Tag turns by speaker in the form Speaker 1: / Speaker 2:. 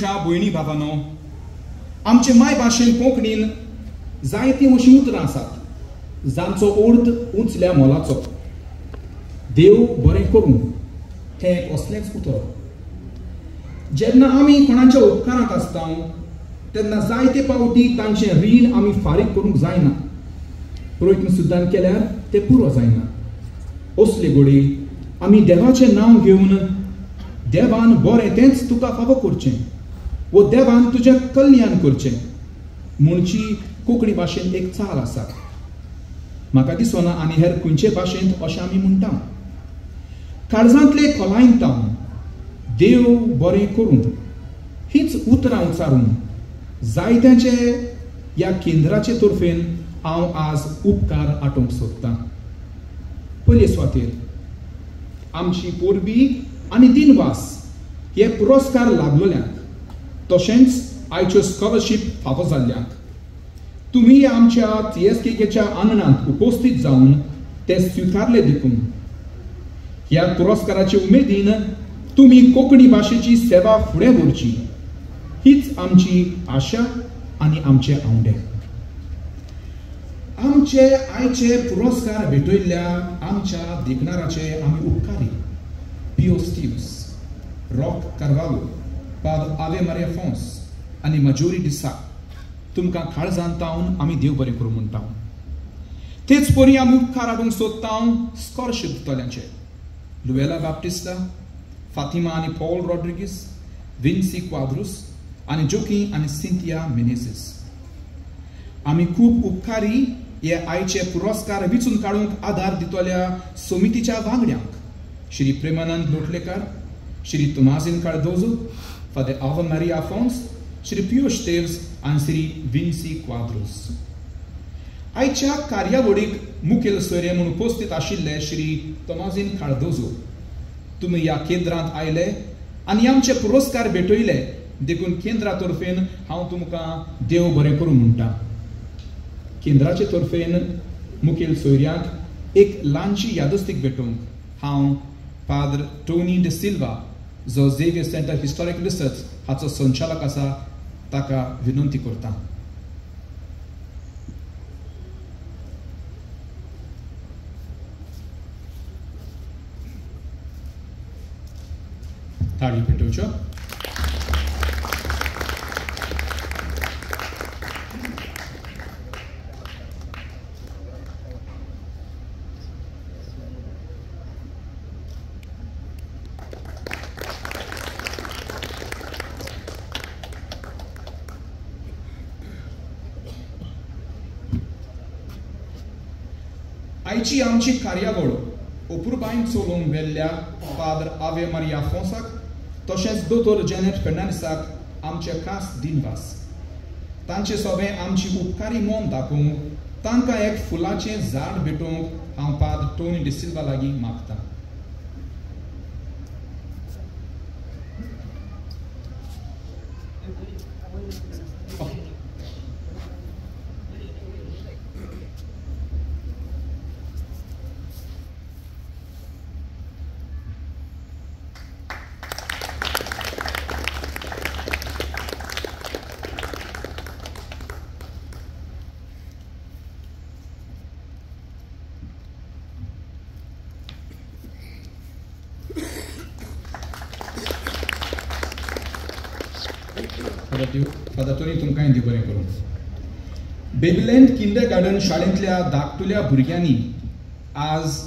Speaker 1: भयणी भावांनो, आमचे माय भाशेन कोंकणीन जायतीं अशीं उतरां आसात जांचो अर्थ उंचल्या मोलाचो. देव बरें करूं हें एक असलेंच उतर. जेन्ना आमी कोणाच्या उपकारांत आसता तेन्ना जायते फावटी तांचें रीण आमी फारीक करूंक जायना. प्रयत्न सुद्दां केल्यार तें पुरो जायना. असले घोडी आमी देवाचें नांव घेवन देवान बरें तेंच तुका फावो करचें वो देवान तुजें कल्याण करचें म्हणची कोंकणी भाशेन एक चाल आसा. म्हाका दिसना आनी हेर खंयचे भाशेंत अशें आमी म्हणटा. काळजांतले खोलायेंतावन देव बरें करूं हीच उतरां उच्चारून जायत्याचे ह्या केंद्राचे तर्फेन हांव आज उपकार आटोवंक सोदतां. पयले सुवातेर आमची पोरबी आनी दिनवास हे पुरस्कार लाभलोल्यांक तशेंच आयच्यो स्कॉलरशीप फावो जाल्ल्यांक तुमी आमच्या TSKच्या आंगणांत उपस्थित जावन ते स्विकारले देखून ह्या पुरस्काराचे उमेदीन तुमी कोंकणी भाशेची सेवा फुडें व्हरची हीच आमची आशा आनी आमचे आवडे. आमचे आयचे पुरस्कार भेटयल्ल्या आमच्या देखणाराचे आमी उपकारी पियो स्टीव्स, रॉक कार्वालो, पाद आवे मारिया फॉन्स आनी मजोरी डिसा तुमकां काळजांतावन आमी देव बरें करूं म्हणटा. तेच परी आमी उपकार हाडूंक सोदता स्कॉलरशीप दितल्यांचे लुएला बाप्टिस्टा, फातिमा आनी पॉल रॉड्रिगीस, विन्सी क्वाद्रूस आनी जोकी आनी सिंथिया मेनेझीस. आमी खूब उपकारी हे आयचे पुरस्कार विचून काडूंक आदार दितल्या समितीच्या वांगड्यांक श्री प्रेमानंद लोटलेकार, श्री तोमाजीन कार्दोजो, फादर आवा मारिया फॉन्स, श्री पियो स्टेव्स आनी श्री विन्सी क्वाद्रूस. आयच्या कार्यावळीक मुखेल सोयरे म्हणून उपस्थित आशिल्ले श्री तोमाजीन कार्दोजो तुमी ह्या केंद्रांत आयले आनी आमचे पुरस्कार भेटयले देखून केंद्रा तर्फेन हांव तुमकां देव बरें करूं म्हणटा. केंद्राचे तर्फेन मुखेल सोयऱ्यांक एक ल्हानशी यादस्तीक भेटोवंक हांव फादर टोनी डे सिल्वा जो झेवियर सेंटर हिस्टॉरिकल रिसर्च हाचो संचालक आसा ताका विनंती करता. ताळी पेटोवच्यो. आयची आमची कार्यावळ अपुरबायेन चलोवंक वेल्ल्या फादर आवे मारिया फॉन्साक तशेंच दोतोर जेनेट फेर्नांडीसाक आमचे खास दिनवास. तांचे सोबे आमची उपकारी मोन दाखोवंक तांकां एक फुलाचें झाड भेटोवंक हांव फादर टोनी डे सिल्वा लागीं मागतां. फादर टोनी तुमकां देव बरें करूं. बेबीलँड किंडरगार्टन शाळेंतल्या धाकटुल्या भुरग्यांनी आज